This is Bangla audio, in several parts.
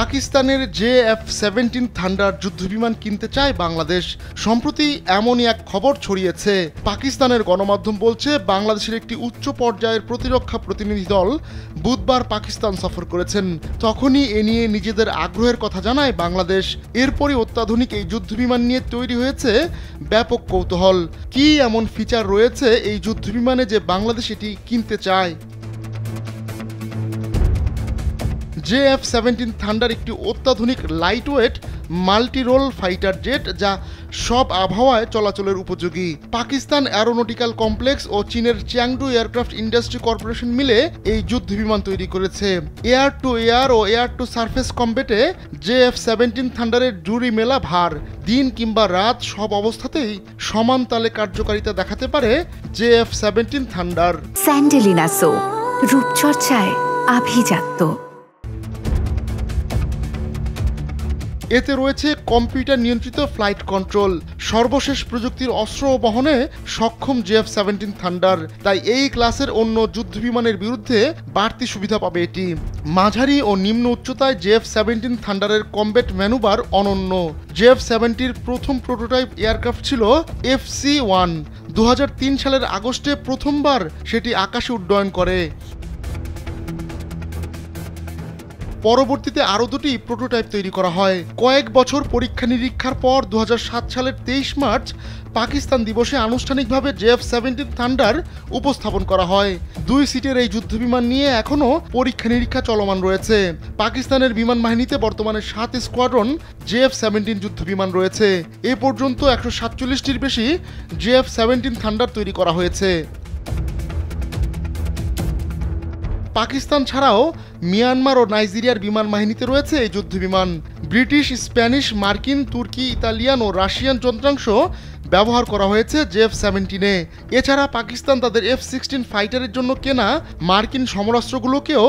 পাকিস্তানের JF-17 থান্ডার যুদ্ধবিমান কিনতে চায় বাংলাদেশ। সম্প্রতি এমনই এক খবর ছড়িয়েছে। পাকিস্তানের গণমাধ্যম বলছে, বাংলাদেশের একটি উচ্চ পর্যায়ের প্রতিরক্ষা প্রতিনিধি দল বুধবার পাকিস্তান সফর করেছেন। তখনই এ নিয়ে নিজেদের আগ্রহের কথা জানায় বাংলাদেশ। এরপরই অত্যাধুনিক এই যুদ্ধবিমান নিয়ে তৈরি হয়েছে ব্যাপক কৌতূহল। কী এমন ফিচার রয়েছে এই যুদ্ধবিমানে যে বাংলাদেশ এটি কিনতে চায়? JF-17 থান্ডার একটি অত্যাধুনিক lightweight multi role fighter jet, যা সব আবহাওয়ায় চলাচলের উপযোগী। পাকিস্তান অ্যারোনটিক্যাল কমপ্লেক্স ও চীনের চ্যাংডু এয়ারক্রাফট ইন্ডাস্ট্রি কর্পোরেশন মিলে এই যুদ্ধবিমান তৈরি করেছে। এয়ার টু এয়ার ও এয়ার টু সারফেস কমব্যাটে JF-17 থান্ডারের জুড়ি মেলা ভার। দিন কিংবা রাত সব অবস্থাতেই সমান তালে কার্যকারিতা দেখাতে পারে JF-17 থান্ডার। স্যান্ডেলিনা সো, রূপচর্চায় আভিজাত্য। এতে রয়েছে কম্পিউটার নিয়ন্ত্রিত ফ্লাইট কন্ট্রোল, সর্বশেষ প্রযুক্তির অস্ত্র বহনে সক্ষম JF-17 থান্ডার। তাই এই ক্লাসের অন্য যুদ্ধবিমানের বিরুদ্ধে বাড়তি সুবিধা পাবে এটি। মাঝারি ও নিম্ন উচ্চতায় JF-17 থান্ডারের কমব্যাট ম্যানুভার অনন্য। JF-17 প্রথম প্রোটোটাইপ এয়ারক্রাফট ছিল FC-1। 2003 সালের আগস্টে প্রথমবার সেটি আকাশে উড্ডয়ন করে। পরবর্তীতে আরও দুটি প্রোটোটাইপ তৈরি করা হয়। কয়েক বছর পরীক্ষা নিরীক্ষার পর 2007 সালের 23 মার্চ পাকিস্তান দিবসে আনুষ্ঠানিকভাবে JF-17 থান্ডার উপস্থাপন করা হয়। 2 সিটের এই যুদ্ধবিমান নিয়ে এখনও পরীক্ষা নিরীক্ষা চলমান রয়েছে। পাকিস্তানের বিমান বাহিনীতে বর্তমানে 7 স্কোয়াড্রন JF-17 যুদ্ধবিমান রয়েছে। এ পর্যন্ত 147টির বেশি JF-17 থান্ডার তৈরি করা হয়েছে। পাকিস্তান ছাড়াও মিয়ানমার ও নাইজেরিয়ার বিমান বাহিনীতে রয়েছে এই যুদ্ধবিমান। ব্রিটিশ, স্প্যানিশ, মার্কিন, তুর্কি, ইতালিয়ান ও রাশিয়ান যন্ত্রাংশ ব্যবহার করা হয়েছে JF-17-এ। এছাড়া পাকিস্তান তাদের F-16 ফাইটারের জন্য কেনা মার্কিন সমরাস্ত্রগুলোকেও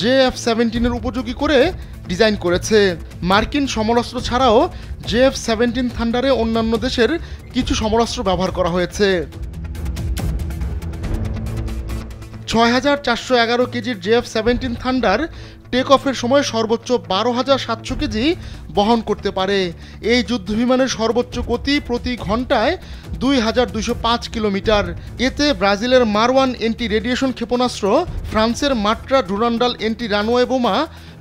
JF-17-এর উপযোগী করে ডিজাইন করেছে। মার্কিন সমরাস্ত্র ছাড়াও JF-17 থান্ডারে অন্যান্য দেশের কিছু সমরাস্ত্র ব্যবহার করা হয়েছে। 6411 কেজির JF-17 থান্ডার টেক অফের সময় সর্বোচ্চ 12,700 কেজি বহন করতে পারে। এই যুদ্ধবিমানের সর্বোচ্চ গতি প্রতি ঘন্টায় 2205 কিলোমিটার। এতে ব্রাজিলের মারওয়ান এন্টি রেডিয়েশন ক্ষেপণাস্ত্র, ফ্রান্সের মাট্রা ডুরান্ডাল এন্টি রানওয়ে বোমা,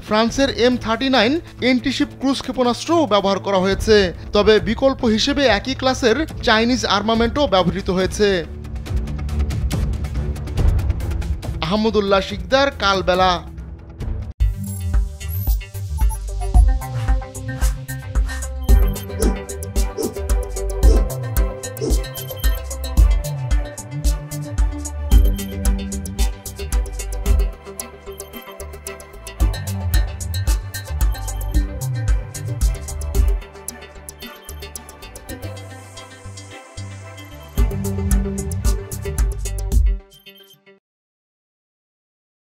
ফ্রান্সের M39 এন্টিশিপ ক্রুজ ক্ষেপণাস্ত্রও ব্যবহার করা হয়েছে। তবে বিকল্প হিসেবে একই ক্লাসের চাইনিজ আর্মামেন্টও ব্যবহৃত হয়েছে। আহমদুল্লাহ শিকদার, কালবেলা।